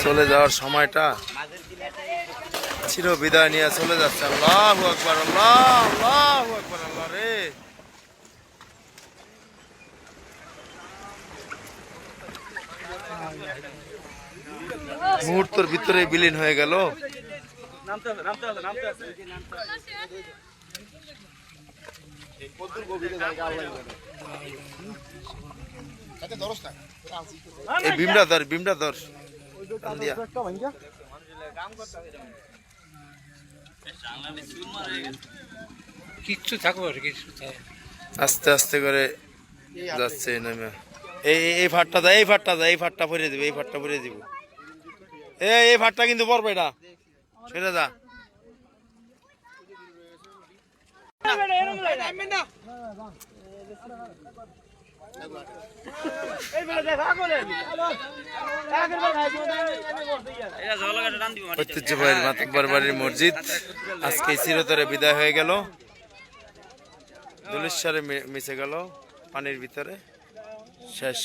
চলে যাওয়ার সময়টা চির বিদায় নিয়ে চলে যাচ্ছে। আল্লাহু আকবার, আল্লাহু আকবার, আল্লাহ রে। মুহূর্তের ভিতরে বিলীন হয়ে গেল। এই বিমটা ধর কিচ্ছু থাকবো আস্তে আস্তে করে যাচ্ছে নামে। এই ফাটটা দা, এই ফাটটা ভরে দিবে, এই ফাটটা ভরে দিব। এই ফাটটা কিন্তু পড়বে এটা, সেটা যা। ঐতিহ্যবাহী মাতব্বর বাড়ির মসজিদ আজকে চিরতরে বিদায় হয়ে গেল, ধুলিস্বরে মিশে গেল পানির ভিতরে, শেষ।